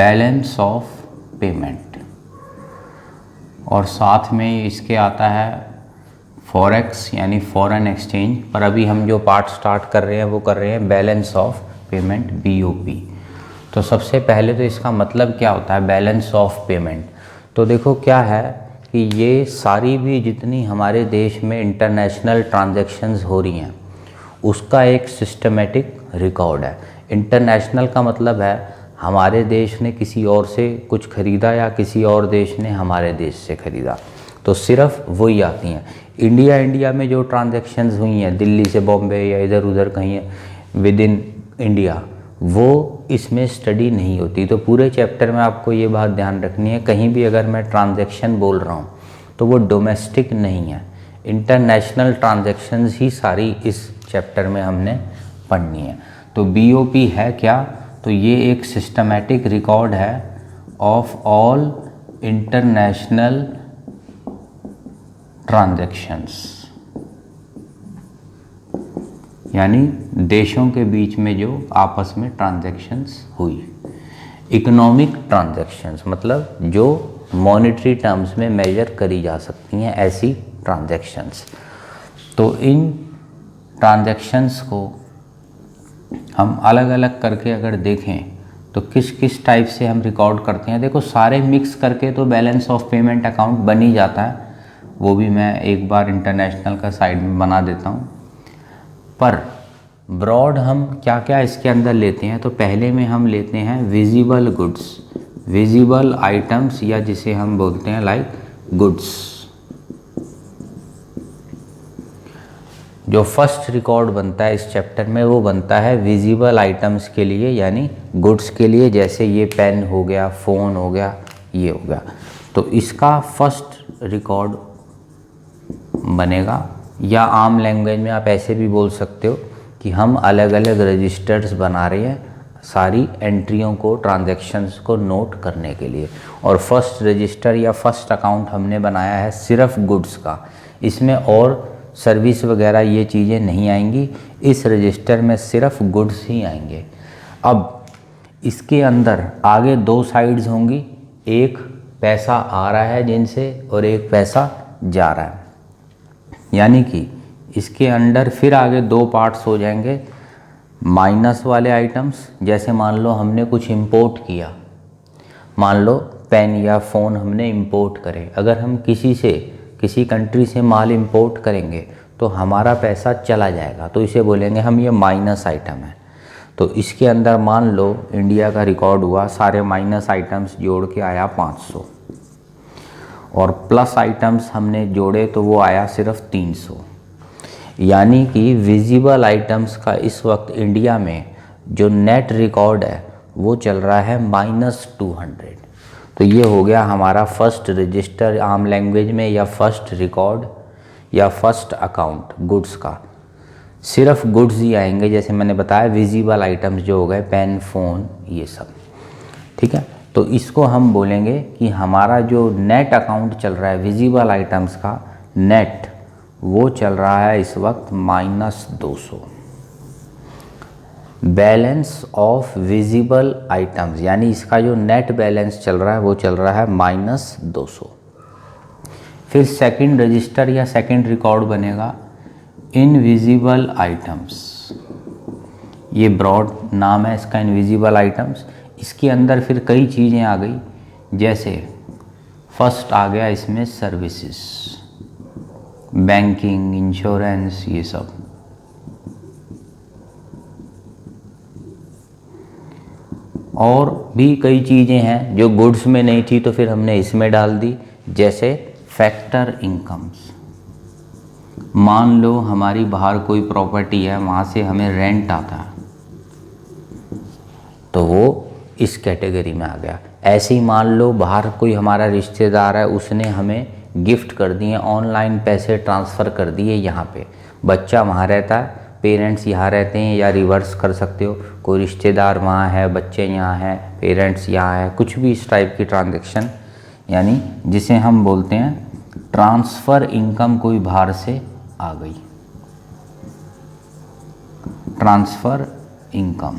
Balance of payment, और साथ में इसके आता है फॉरेक्स यानी फॉरेन एक्सचेंज। पर अभी हम जो पार्ट स्टार्ट कर रहे हैं वो कर रहे हैं बैलेंस ऑफ पेमेंट, BOP। तो सबसे पहले तो इसका मतलब क्या होता है बैलेंस ऑफ पेमेंट। तो देखो क्या है कि ये सारी भी जितनी हमारे देश में इंटरनेशनल ट्रांजैक्शंस हो रही हैं उसका एक सिस्टमेटिक रिकॉर्ड है। इंटरनेशनल का मतलब है हमारे देश ने किसी और से कुछ खरीदा या किसी और देश ने हमारे देश से खरीदा, तो सिर्फ वही आती हैं। इंडिया में जो ट्रांजैक्शंस हुई हैं दिल्ली से बॉम्बे या इधर उधर कहीं विद इन इंडिया, वो इसमें स्टडी नहीं होती। तो पूरे चैप्टर में आपको ये बात ध्यान रखनी है, कहीं भी अगर मैं ट्रांजैक्शन बोल रहा हूँ तो वो डोमेस्टिक नहीं है, इंटरनेशनल ट्रांजैक्शंस ही सारी इस चैप्टर में हमने पढ़नी है। तो BOP है क्या? तो ये एक सिस्टमैटिक रिकॉर्ड है ऑफ ऑल इंटरनेशनल ट्रांजैक्शंस, यानी देशों के बीच में जो आपस में ट्रांजैक्शंस हुई। इकोनॉमिक ट्रांजैक्शंस मतलब जो मॉनेटरी टर्म्स में मेजर करी जा सकती हैं, ऐसी ट्रांजैक्शंस। तो इन ट्रांजैक्शंस को हम अलग अलग करके अगर देखें तो किस किस टाइप से हम रिकॉर्ड करते हैं। देखो सारे मिक्स करके तो बैलेंस ऑफ पेमेंट अकाउंट बन ही जाता है, वो भी मैं एक बार इंटरनेशनल का साइड में बना देता हूँ। पर ब्रॉड हम क्या क्या इसके अंदर लेते हैं, तो पहले में हम लेते हैं विजिबल गुड्स, विजिबल आइटम्स, या जिसे हम बोलते हैं लाइक गुड्स। जो फर्स्ट रिकॉर्ड बनता है इस चैप्टर में वो बनता है विजिबल आइटम्स के लिए, यानी गुड्स के लिए। जैसे ये पेन हो गया, फ़ोन हो गया, ये हो गया। तो इसका फर्स्ट रिकॉर्ड बनेगा, या आम लैंग्वेज में आप ऐसे भी बोल सकते हो कि हम अलग अलग रजिस्टर्स बना रहे हैं सारी एंट्रियों को, ट्रांजैक्शंस को नोट करने के लिए। और फर्स्ट रजिस्टर या फर्स्ट अकाउंट हमने बनाया है सिर्फ गुड्स का, इसमें और सर्विस वगैरह ये चीज़ें नहीं आएंगी, इस रजिस्टर में सिर्फ गुड्स ही आएंगे। अब इसके अंदर आगे दो साइड्स होंगी, एक पैसा आ रहा है जिनसे और एक पैसा जा रहा है, यानी कि इसके अंदर फिर आगे दो पार्ट्स हो जाएंगे माइनस वाले आइटम्स। जैसे मान लो हमने कुछ इंपोर्ट किया, मान लो पेन या फ़ोन हमने इंपोर्ट करे, अगर हम किसी कंट्री से माल इंपोर्ट करेंगे तो हमारा पैसा चला जाएगा, तो इसे बोलेंगे हम ये माइनस आइटम है। तो इसके अंदर मान लो इंडिया का रिकॉर्ड हुआ, सारे माइनस आइटम्स जोड़ के आया 500, और प्लस आइटम्स हमने जोड़े तो वो आया सिर्फ 300। यानी कि विजिबल आइटम्स का इस वक्त इंडिया में जो नेट रिकॉर्ड है वो चल रहा है -200। तो ये हो गया हमारा फर्स्ट रजिस्टर आम लैंग्वेज में, या फर्स्ट रिकॉर्ड या फर्स्ट अकाउंट गुड्स का। सिर्फ गुड्स ही आएंगे, जैसे मैंने बताया विजिबल आइटम्स जो हो गए पेन, फ़ोन, ये सब, ठीक है। तो इसको हम बोलेंगे कि हमारा जो नेट अकाउंट चल रहा है विजिबल आइटम्स का नेट, वो चल रहा है इस वक्त -200। बैलेंस ऑफ विजिबल आइटम्स, यानी इसका जो नेट बैलेंस चल रहा है वो चल रहा है -200। फिर सेकंड रजिस्टर या सेकंड रिकॉर्ड बनेगा इनविजिबल आइटम्स, ये ब्रॉड नाम है इसका, इनविजिबल आइटम्स। इसके अंदर फिर कई चीज़ें आ गई, जैसे फर्स्ट आ गया इसमें सर्विसेज, बैंकिंग, इंश्योरेंस, ये सब। और भी कई चीज़ें हैं जो गुड्स में नहीं थी तो फिर हमने इसमें डाल दी, जैसे फैक्टर इनकम्स। मान लो हमारी बाहर कोई प्रॉपर्टी है, वहाँ से हमें रेंट आता है, तो वो इस कैटेगरी में आ गया। ऐसे ही मान लो बाहर कोई हमारा रिश्तेदार है, उसने हमें गिफ्ट कर दिए, ऑनलाइन पैसे ट्रांसफ़र कर दिए यहाँ पे, बच्चा वहाँ रहता है, पेरेंट्स यहाँ रहते हैं, या रिवर्स कर सकते हो, कोई रिश्तेदार वहाँ है, बच्चे यहाँ हैं, पेरेंट्स यहाँ है, कुछ भी इस टाइप की ट्रांजैक्शन, यानी जिसे हम बोलते हैं ट्रांसफ़र इनकम, कोई बाहर से आ गई, ट्रांसफ़र इनकम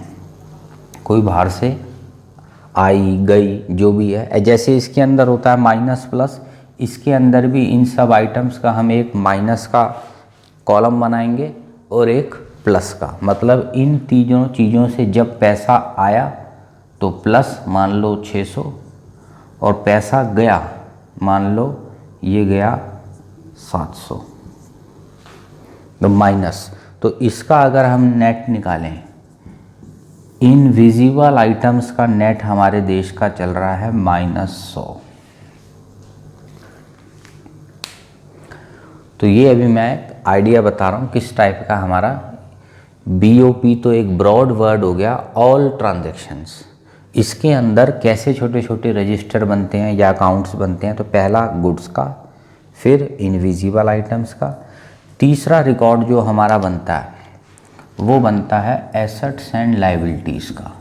कोई बाहर से आई गई जो भी है, जैसे इसके अंदर होता है माइनस प्लस, इसके अंदर भी इन सब आइटम्स का हम एक माइनस का कॉलम बनाएंगे और एक प्लस का। मतलब इन तीनों चीज़ों से जब पैसा आया तो प्लस मान लो 600, और पैसा गया मान लो ये गया 700, तो माइनस। तो इसका अगर हम नेट निकालें, इनविजिबल आइटम्स का नेट हमारे देश का चल रहा है -100। तो ये अभी मैं आइडिया बता रहा हूँ किस टाइप का हमारा BOP तो एक ब्रॉड वर्ड हो गया, ऑल ट्रांजैक्शंस। इसके अंदर कैसे छोटे छोटे रजिस्टर बनते हैं या अकाउंट्स बनते हैं, तो पहला गुड्स का, फिर इनविजिबल आइटम्स का, तीसरा रिकॉर्ड जो हमारा बनता है वो बनता है एसेट्स एंड लायबिलिटीज़ का।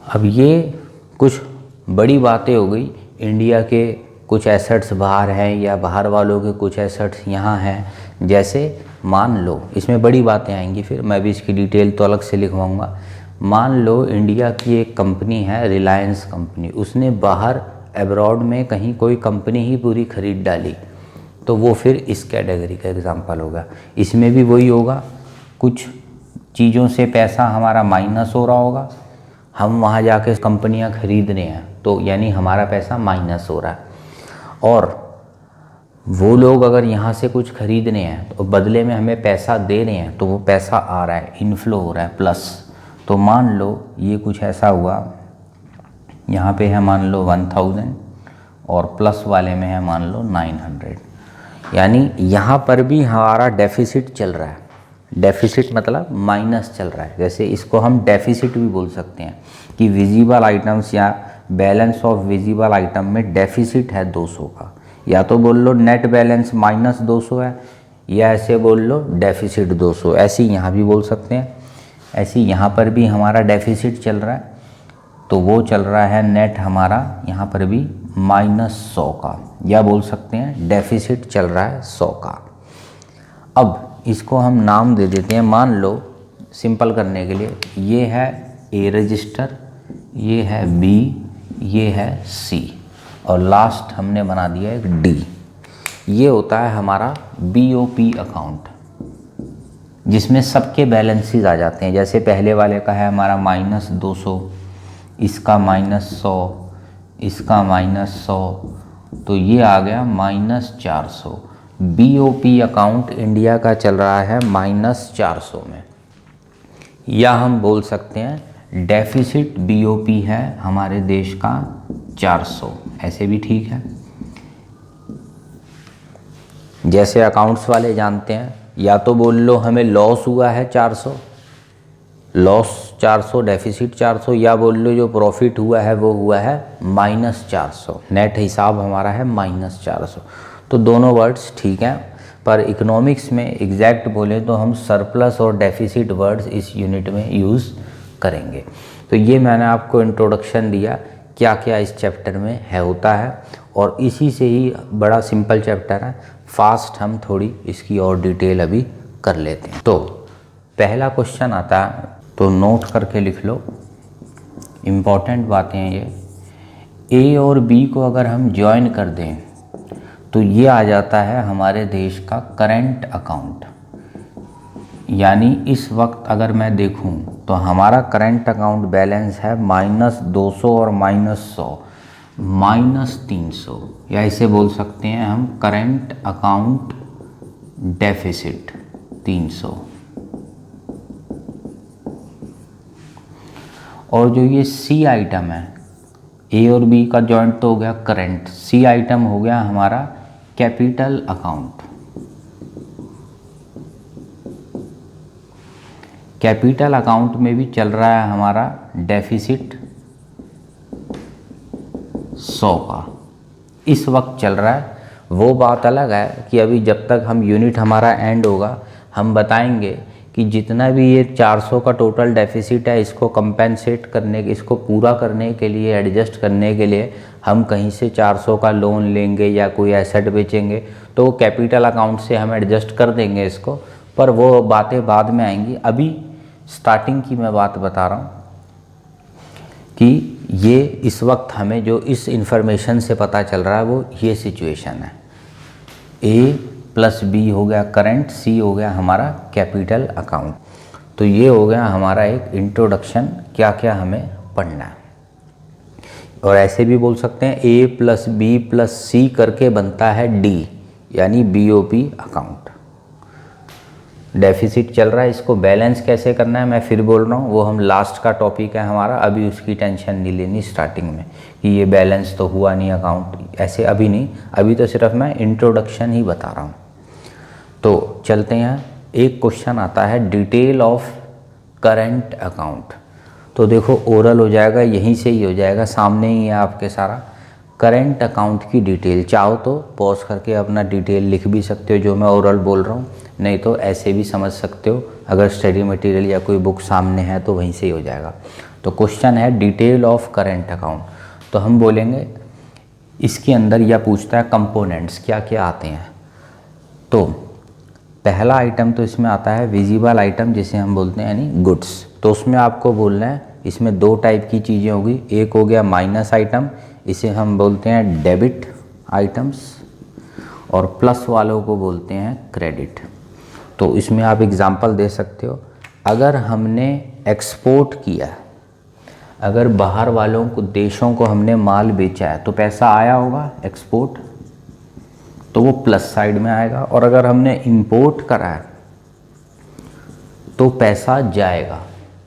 अब ये कुछ बड़ी बातें हो गई, इंडिया के कुछ एसेट्स बाहर हैं या बाहर वालों के कुछ एसेट्स यहाँ हैं। जैसे मान लो, इसमें बड़ी बातें आएंगी, फिर मैं भी इसकी डिटेल तो अलग से लिखवाऊंगा। मान लो इंडिया की एक कंपनी है रिलायंस कंपनी, उसने बाहर अब्रॉड में कहीं कोई कंपनी ही पूरी खरीद डाली, तो वो फिर इस कैटेगरी का एग्जांपल होगा। इसमें भी वही होगा, कुछ चीज़ों से पैसा हमारा माइनस हो रहा होगा, हम वहाँ जाके कंपनियाँ खरीद रहे हैं तो यानी हमारा पैसा माइनस हो रहा है, और वो लोग अगर यहाँ से कुछ खरीद रहे हैं तो बदले में हमें पैसा दे रहे हैं, तो वो पैसा आ रहा है, इनफ्लो हो रहा है प्लस। तो मान लो ये कुछ ऐसा हुआ, यहाँ पे है मान लो 1000 और प्लस वाले में है मान लो 900, यानी यहाँ पर भी हमारा डेफिसिट चल रहा है। डेफिसिट मतलब माइनस चल रहा है। जैसे इसको हम डेफिसिट भी बोल सकते हैं कि विजिबल आइटम्स या बैलेंस ऑफ विजिबल आइटम में डेफिसिट है 200 का, या तो बोल लो नेट बैलेंस -200 है, या ऐसे बोल लो डेफिसिट 200, ऐसे ही यहाँ भी बोल सकते हैं। ऐसे ही यहाँ पर भी हमारा डेफिसिट चल रहा है, तो वो चल रहा है नेट हमारा यहाँ पर भी -100 का, या बोल सकते हैं डेफिसिट चल रहा है 100 का। अब इसको हम नाम दे देते हैं, मान लो सिंपल करने के लिए, ये है A रजिस्टर, ये है B, ये है C, और लास्ट हमने बना दिया एक D। ये होता है हमारा BOP अकाउंट, जिसमें सबके बैलेंसेस आ जाते हैं। जैसे पहले वाले का है हमारा -200, इसका -100, इसका -100, तो ये आ गया -400। BOP अकाउंट इंडिया का चल रहा है -400 में, या हम बोल सकते हैं डेफिसिट BOP है हमारे देश का 400, ऐसे भी ठीक है। जैसे अकाउंट्स वाले जानते हैं, या तो बोल लो हमें लॉस हुआ है 400, लॉस 400, डेफिसिट 400, या बोल लो जो प्रॉफिट हुआ है वो हुआ है -400, नेट हिसाब हमारा है -400। तो दोनों वर्ड्स ठीक हैं, पर इकोनॉमिक्स में एग्जैक्ट बोले तो हम सरप्लस और डेफिसिट वर्ड्स इस यूनिट में यूज़ करेंगे। तो ये मैंने आपको इंट्रोडक्शन दिया क्या क्या इस चैप्टर में है होता है, और इसी से ही बड़ा सिंपल चैप्टर है, फास्ट हम थोड़ी इसकी और डिटेल अभी कर लेते हैं। तो पहला क्वेश्चन आता है, तो नोट करके लिख लो, इम्पॉर्टेंट बातें हैं ये। A और B को अगर हम ज्वाइन कर दें तो ये आ जाता है हमारे देश का करंट अकाउंट। यानी इस वक्त अगर मैं देखूं तो हमारा करंट अकाउंट बैलेंस है -200 और -100, -300, या इसे बोल सकते हैं हम करंट अकाउंट डेफिसिट 300। और जो ये C आइटम है, A और B का जॉइंट तो हो गया करंट, C आइटम हो गया हमारा कैपिटल अकाउंट। कैपिटल अकाउंट में भी चल रहा है हमारा डेफिसिट 100 का, इस वक्त चल रहा है। वो बात अलग है कि अभी जब तक हम यूनिट हमारा एंड होगा हम बताएंगे कि जितना भी ये 400 का टोटल डेफिसिट है, इसको कंपेंसेट करने के, इसको पूरा करने के लिए, एडजस्ट करने के लिए हम कहीं से 400 का लोन लेंगे या कोई एसेट बेचेंगे, तो कैपिटल अकाउंट से हम एडजस्ट कर देंगे इसको। पर वो बातें बाद में आएंगी। अभी स्टार्टिंग की मैं बात बता रहा हूँ कि ये इस वक्त हमें जो इस इंफॉर्मेशन से पता चल रहा है वो ये सिचुएशन है। ए प्लस बी हो गया करंट, सी हो गया हमारा कैपिटल अकाउंट। तो ये हो गया हमारा एक इंट्रोडक्शन, क्या क्या हमें पढ़ना है। और ऐसे भी बोल सकते हैं ए प्लस बी प्लस सी करके बनता है डी, यानी बीओपी अकाउंट। डेफिसिट चल रहा है, इसको बैलेंस कैसे करना है मैं फिर बोल रहा हूँ, वो हम लास्ट का टॉपिक है हमारा, अभी उसकी टेंशन नहीं लेनी स्टार्टिंग में कि ये बैलेंस तो हुआ नहीं अकाउंट, ऐसे अभी नहीं, अभी तो सिर्फ मैं इंट्रोडक्शन ही बता रहा हूँ। तो चलते हैं, एक क्वेश्चन आता है डिटेल ऑफ करंट अकाउंट। तो देखो ओरल हो जाएगा, यहीं से ही हो जाएगा, सामने ही है आपके सारा। करंट अकाउंट की डिटेल, चाहो तो पॉज करके अपना डिटेल लिख भी सकते हो जो मैं ओरल बोल रहा हूँ, नहीं तो ऐसे भी समझ सकते हो, अगर स्टडी मटेरियल या कोई बुक सामने है तो वहीं से ही हो जाएगा। तो क्वेश्चन है डिटेल ऑफ करंट अकाउंट। तो हम बोलेंगे इसके अंदर यह पूछता है कंपोनेंट्स क्या क्या आते हैं। तो पहला आइटम तो इसमें आता है विजिबल आइटम, जिसे हम बोलते हैं यानी गुड्स। तो उसमें आपको बोलना है इसमें दो टाइप की चीज़ें होगी, एक हो गया माइनस आइटम, इसे हम बोलते हैं डेबिट आइटम्स, और प्लस वालों को बोलते हैं क्रेडिट। तो इसमें आप एग्जांपल दे सकते हो, अगर हमने एक्सपोर्ट किया, अगर बाहर वालों को देशों को हमने माल बेचा है तो पैसा आया होगा एक्सपोर्ट, तो वो प्लस साइड में आएगा। और अगर हमने इंपोर्ट करा है तो पैसा जाएगा।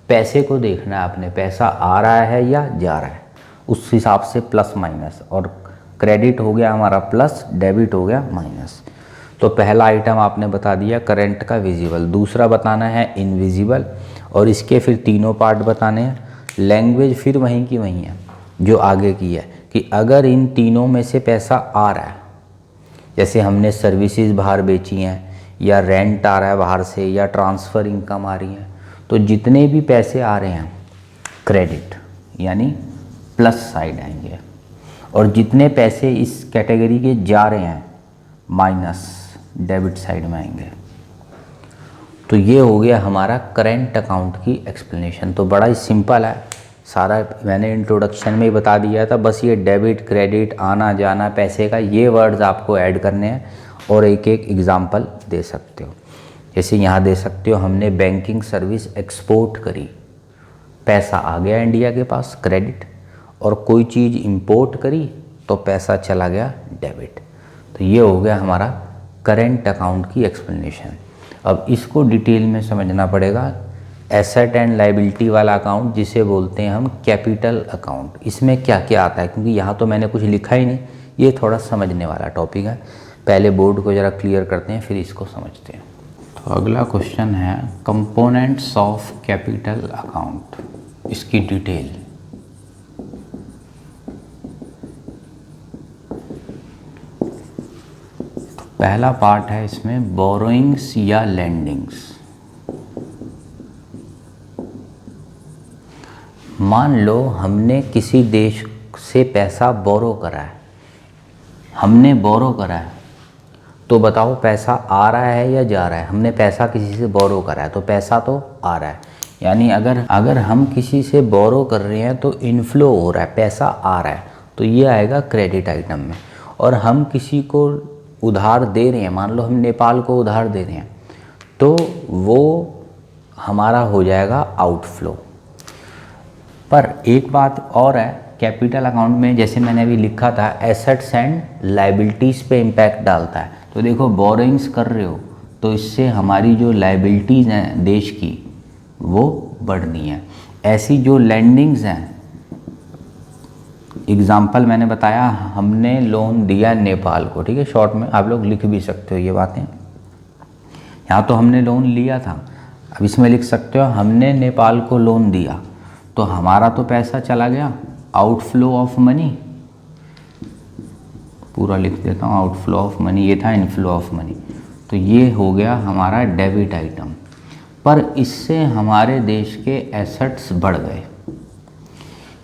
पैसे को देखना है आपने, पैसा आ रहा है या जा रहा है, उस हिसाब से प्लस माइनस। और क्रेडिट हो गया हमारा प्लस, डेबिट हो गया माइनस। तो पहला आइटम आपने बता दिया करंट का विजिबल, दूसरा बताना है इनविजिबल, और इसके फिर तीनों पार्ट बताने हैं। लैंग्वेज फिर वहीं की वहीं है जो आगे की है, कि अगर इन तीनों में से पैसा आ रहा है, जैसे हमने सर्विसेज बाहर बेची हैं, या रेंट आ रहा है बाहर से, या ट्रांसफ़र इनकम आ रही है, तो जितने भी पैसे आ रहे हैं क्रेडिट यानी प्लस साइड आएंगे, और जितने पैसे इस कैटेगरी के जा रहे हैं माइनस डेबिट साइड में आएंगे। तो ये हो गया हमारा करंट अकाउंट की एक्सप्लेनेशन। तो बड़ा ही सिंपल है, सारा मैंने इंट्रोडक्शन में ही बता दिया था, बस ये डेबिट क्रेडिट आना जाना पैसे का, ये वर्ड्स आपको ऐड करने हैं और एक एक एग्जांपल दे सकते हो। जैसे यहाँ दे सकते हो हमने बैंकिंग सर्विस एक्सपोर्ट करी, पैसा आ गया इंडिया के पास क्रेडिट, और कोई चीज़ इंपोर्ट करी तो पैसा चला गया डेबिट। तो ये हो गया हमारा करंट अकाउंट की एक्सप्लेनेशन। अब इसको डिटेल में समझना पड़ेगा। एसेट एंड लायबिलिटी वाला अकाउंट जिसे बोलते हैं हम कैपिटल अकाउंट, इसमें क्या क्या आता है, क्योंकि यहाँ तो मैंने कुछ लिखा ही नहीं, ये थोड़ा समझने वाला टॉपिक है। पहले बोर्ड को ज़रा क्लियर करते हैं फिर इसको समझते हैं। तो अगला क्वेश्चन है कंपोनेंट्स ऑफ कैपिटल अकाउंट, इसकी डिटेल। तो पहला पार्ट है इसमें बोरोइंग्स या लेंडिंग्स। मान लो हमने किसी देश से पैसा बोरो करा है, हमने बोरो करा है, तो बताओ पैसा आ रहा है या जा रहा है। हमने पैसा किसी से बोरो करा है तो पैसा तो आ रहा है, यानी अगर हम किसी से बोरो कर रहे हैं तो इनफ्लो हो रहा है, पैसा आ रहा है, तो ये आएगा क्रेडिट आइटम में। और हम किसी को उधार दे रहे हैं, मान लो हम नेपाल को उधार दे रहे हैं, तो वो हमारा हो जाएगा आउटफ्लो। पर एक बात और है, कैपिटल अकाउंट में जैसे मैंने अभी लिखा था एसेट्स एंड लायबिलिटीज़ पे इम्पैक्ट डालता है। तो देखो बोरोइंग्स कर रहे हो तो इससे हमारी जो लायबिलिटीज़ हैं देश की वो बढ़नी है। ऐसी जो लैंडिंग्स हैं, एग्जाम्पल मैंने बताया, हमने लोन दिया नेपाल को, ठीक है, शॉर्ट में आप लोग लिख भी सकते हो ये बातें। यहाँ तो हमने लोन लिया था, अब इसमें लिख सकते हो हमने नेपाल को लोन दिया, तो हमारा तो पैसा चला गया, आउटफ्लो ऑफ मनी, पूरा लिख देता हूँ, आउटफ्लो ऑफ मनी, ये था इनफ्लो ऑफ मनी। तो ये हो गया हमारा डेबिट आइटम। पर इससे हमारे देश के एसेट्स बढ़ गए,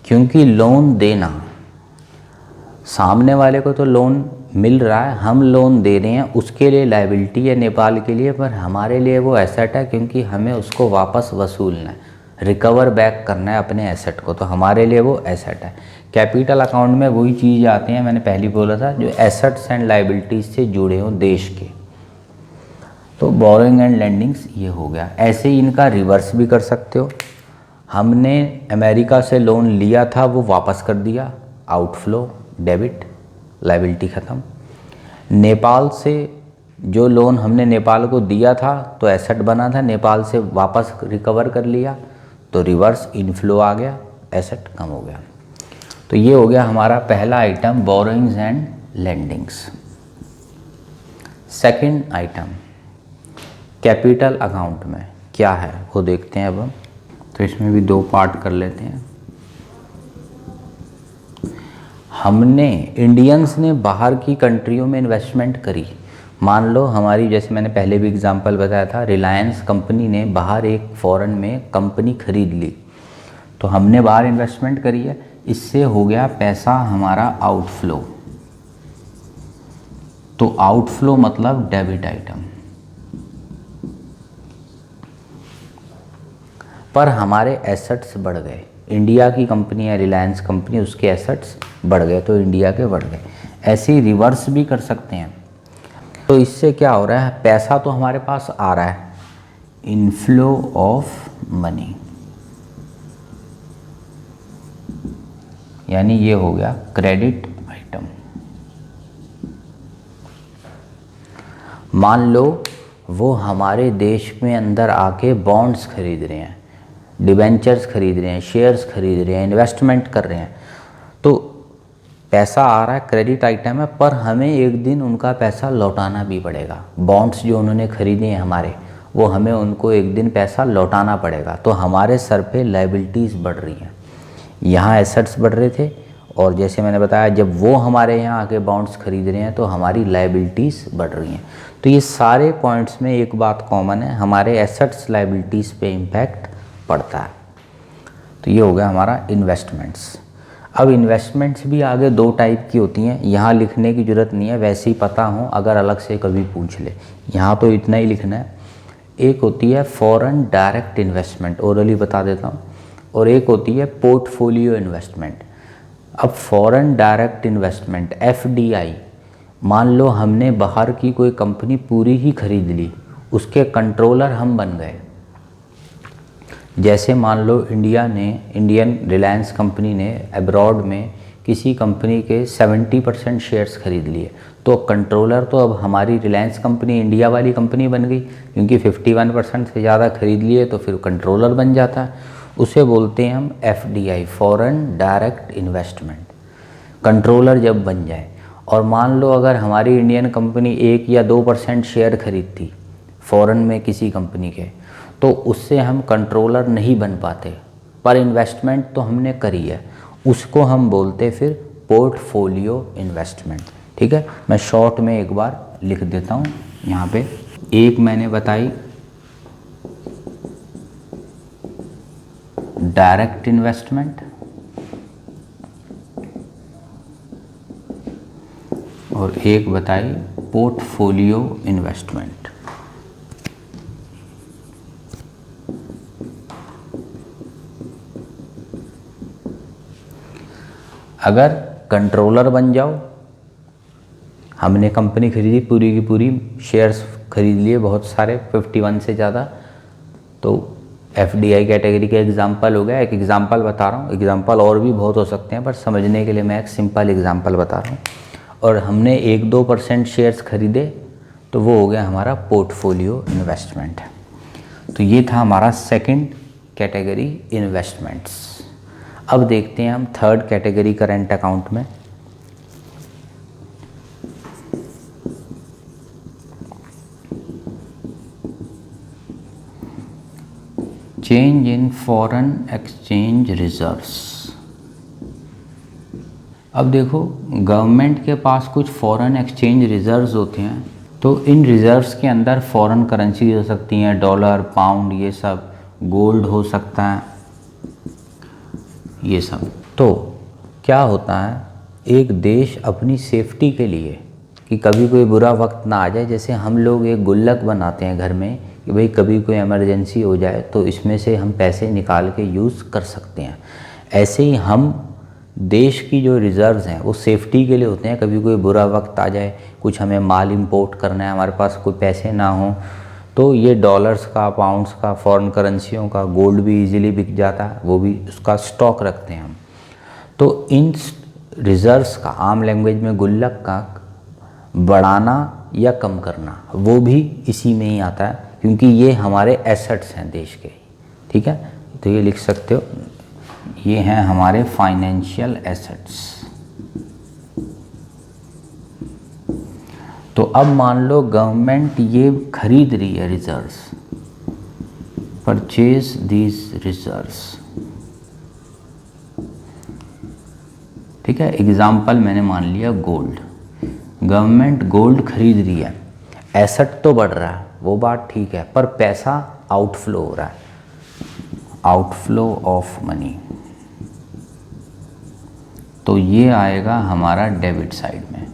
क्योंकि लोन देना, सामने वाले को तो लोन मिल रहा है, हम लोन दे रहे हैं, उसके लिए लायबिलिटी है नेपाल के लिए, पर हमारे लिए वो एसेट है क्योंकि हमें उसको वापस वसूलना है, रिकवर बैक करना है अपने एसेट को, तो हमारे लिए वो एसेट है। कैपिटल अकाउंट में वही चीज़ आती हैं, मैंने पहले बोला था, जो एसेट्स एंड लायबिलिटीज से जुड़े हों देश के। तो बोरोइंग एंड लेंडिंग्स ये हो गया। ऐसे ही इनका रिवर्स भी कर सकते हो। हमने अमेरिका से लोन लिया था, वो वापस कर दिया, आउटफ्लो, डेबिट, लायबिलिटी ख़त्म। नेपाल से जो लोन हमने नेपाल को दिया था तो एसेट बना था, नेपाल से वापस रिकवर कर लिया तो रिवर्स इनफ्लो आ गया, एसेट कम हो गया। तो ये हो गया हमारा पहला item, borrowings and lendings. Second item, capital account में क्या है वो देखते हैं अब हम। तो इसमें भी दो पार्ट कर लेते हैं। हमने इंडियंस ने बाहर की कंट्रियों में इन्वेस्टमेंट करी। मान लो हमारी, जैसे मैंने पहले भी एग्जांपल बताया था, रिलायंस कंपनी ने बाहर एक फॉरेन में कंपनी खरीद ली, तो हमने बाहर इन्वेस्टमेंट करी है, इससे हो गया पैसा हमारा आउटफ्लो। तो आउटफ्लो मतलब डेबिट आइटम। पर हमारे एसेट्स बढ़ गए, इंडिया की कंपनी है रिलायंस कंपनी, उसके एसेट्स बढ़ गए तो इंडिया के बढ़ गए। ऐसे ही रिवर्स भी कर सकते हैं। तो इससे क्या हो रहा है, पैसा तो हमारे पास आ रहा है, इनफ्लो ऑफ मनी, यानी ये हो गया क्रेडिट आइटम। मान लो वो हमारे देश में अंदर आके बॉन्ड्स खरीद रहे हैं, डिबेंचर्स खरीद रहे हैं, शेयर्स खरीद रहे हैं, इन्वेस्टमेंट कर रहे हैं, तो पैसा आ रहा है, क्रेडिट आइटम है, पर हमें एक दिन उनका पैसा लौटाना भी पड़ेगा। बॉन्ड्स जो उन्होंने खरीदे हैं हमारे, वो हमें उनको एक दिन पैसा लौटाना पड़ेगा। तो हमारे सर पे लायबिलिटीज़ बढ़ रही हैं। यहाँ एसेट्स बढ़ रहे थे, और जैसे मैंने बताया जब वो हमारे यहाँ आके बॉन्ड्स खरीद रहे हैं तो हमारी लायबिलिटीज़ बढ़ रही हैं। तो ये सारे पॉइंट्स में एक बात कॉमन है, हमारे एसेट्स लायबिलिटीज़ पे इम्पैक्ट पड़ता है। तो ये हो गया हमारा इन्वेस्टमेंट्स। अब इन्वेस्टमेंट्स भी आगे दो टाइप की होती हैं, यहाँ लिखने की ज़रूरत नहीं है, वैसे ही पता हो अगर अलग से कभी पूछ ले, यहाँ तो इतना ही लिखना है। एक होती है फॉरेन डायरेक्ट इन्वेस्टमेंट, ओरली बता देता हूँ, और एक होती है पोर्टफोलियो इन्वेस्टमेंट। अब फॉरेन डायरेक्ट इन्वेस्टमेंट FDI, मान लो हमने बाहर की कोई कंपनी पूरी ही खरीद ली, उसके कंट्रोलर हम बन गए। जैसे मान लो इंडियन रिलायंस कंपनी ने अब्रॉड में किसी कंपनी के 70% शेयर्स खरीद लिए, तो कंट्रोलर तो अब हमारी रिलायंस कंपनी इंडिया वाली कंपनी बन गई, क्योंकि 51% से ज़्यादा खरीद लिए तो फिर कंट्रोलर बन जाता है। उसे बोलते हैं हम FDI, foreign direct investment. Controller जब बन जाए, और मान लो अगर हमारी इंडियन कंपनी 1 या 2% शेयर खरीदती फॉरेन में किसी कंपनी के, तो उससे हम कंट्रोलर नहीं बन पाते, पर इन्वेस्टमेंट तो हमने करी है, उसको हम बोलते फिर पोर्टफोलियो इन्वेस्टमेंट। ठीक है, मैं शॉर्ट में एक बार लिख देता हूँ यहाँ पे। एक मैंने बताई डायरेक्ट इन्वेस्टमेंट, और एक बताई पोर्टफोलियो इन्वेस्टमेंट। अगर कंट्रोलर बन जाओ, हमने कंपनी खरीदी पूरी की पूरी, शेयर्स खरीद लिए बहुत सारे, 51 से ज़्यादा, तो FDI कैटेगरी का एग्जाम्पल हो गया। एक एग्जाम्पल बता रहा हूँ, एग्जाम्पल और भी बहुत हो सकते हैं, पर समझने के लिए मैं एक सिंपल एग्जाम्पल बता रहा हूँ। और हमने 1-2% शेयर्स खरीदे, तो वो हो गया हमारा पोर्टफोलियो इन्वेस्टमेंट। तो ये था हमारा सेकंड कैटेगरी इन्वेस्टमेंट्स। अब देखते हैं हम थर्ड कैटेगरी करेंट अकाउंट में। Change in foreign exchange reserves. अब देखो, गवर्नमेंट के पास कुछ फॉरेन एक्सचेंज रिजर्व्स होते हैं, तो इन रिजर्व्स के अंदर फॉरेन करेंसी हो सकती हैं, डॉलर, पाउंड, ये सब, गोल्ड हो सकता है, ये सब। तो क्या होता है, एक देश अपनी सेफ्टी के लिए कि कभी कोई बुरा वक्त ना आ जाए। जैसे हम लोग एक गुल्लक बनाते हैं घर में कि भाई कभी कोई इमरजेंसी हो जाए तो इसमें से हम पैसे निकाल के यूज़ कर सकते हैं। ऐसे ही हम देश की जो रिज़र्व्स हैं वो सेफ्टी के लिए होते हैं। कभी कोई बुरा वक्त आ जाए, कुछ हमें माल इंपोर्ट करना है, हमारे पास कोई पैसे ना हो, तो ये डॉलर्स का, पाउंड्स का, फॉरेन करेंसियों का, गोल्ड भी इजीली बिक जाता है, वो भी उसका स्टॉक रखते हैं हम। तो इन रिज़र्व्स का, आम लैंग्वेज में गुल्लक का बढ़ाना या कम करना, वो भी इसी में ही आता है, क्योंकि ये हमारे एसेट्स हैं देश के। ठीक है, तो ये लिख सकते हो, ये हैं हमारे फाइनेंशियल एसेट्स। तो अब मान लो गवर्नमेंट ये खरीद रही है रिजर्व्स, परचेज दीज रिजर्व्स। ठीक है, एग्जाम्पल मैंने मान लिया गोल्ड। गवर्नमेंट गोल्ड खरीद रही है, एसेट तो बढ़ रहा है, वो बात ठीक है, पर पैसा आउटफ्लो हो रहा है, आउटफ्लो ऑफ मनी। तो ये आएगा हमारा डेबिट साइड में।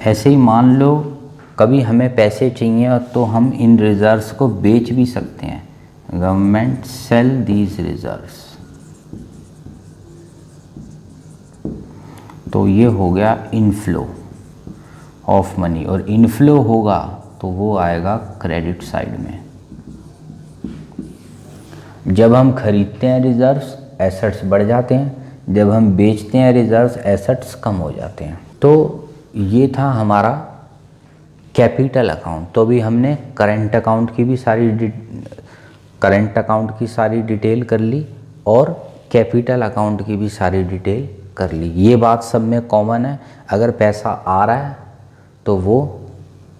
ऐसे ही मान लो कभी हमें पैसे चाहिए तो हम इन रिजर्व्स को बेच भी सकते हैं। गवर्नमेंट सेल दीज रिजर्व्स, तो ये हो गया इनफ्लो ऑफ मनी, और इनफ्लो होगा तो वो आएगा क्रेडिट साइड में। जब हम खरीदते हैं रिजर्व्स, एसेट्स बढ़ जाते हैं, जब हम बेचते हैं रिजर्व्स, एसेट्स कम हो जाते हैं। तो ये था हमारा कैपिटल अकाउंट। तो अभी हमने करंट अकाउंट की सारी डिटेल कर ली और कैपिटल अकाउंट की भी सारी डिटेल कर ली। ये बात सब में कॉमन है, अगर पैसा आ रहा है तो वो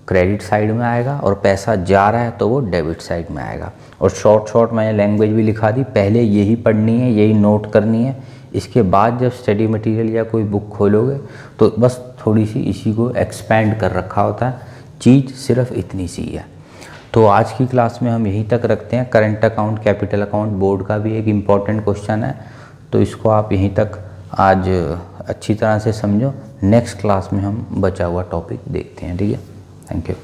क्रेडिट साइड में आएगा और पैसा जा रहा है तो वो डेबिट साइड में आएगा। और शॉर्ट मैंने लैंग्वेज भी लिखा दी, पहले यही पढ़नी है, यही नोट करनी है। इसके बाद जब स्टडी मटेरियल या कोई बुक खोलोगे तो बस थोड़ी सी इसी को एक्सपेंड कर रखा होता है, चीज़ सिर्फ इतनी सी है। तो आज की क्लास में हम यहीं तक रखते हैं। Current account, capital account board का भी एक इम्पॉर्टेंट क्वेश्चन है, तो इसको आप यहीं तक आज अच्छी तरह से समझो। नेक्स्ट क्लास में हम बचा हुआ टॉपिक देखते हैं। ठीक है, थैंक यू।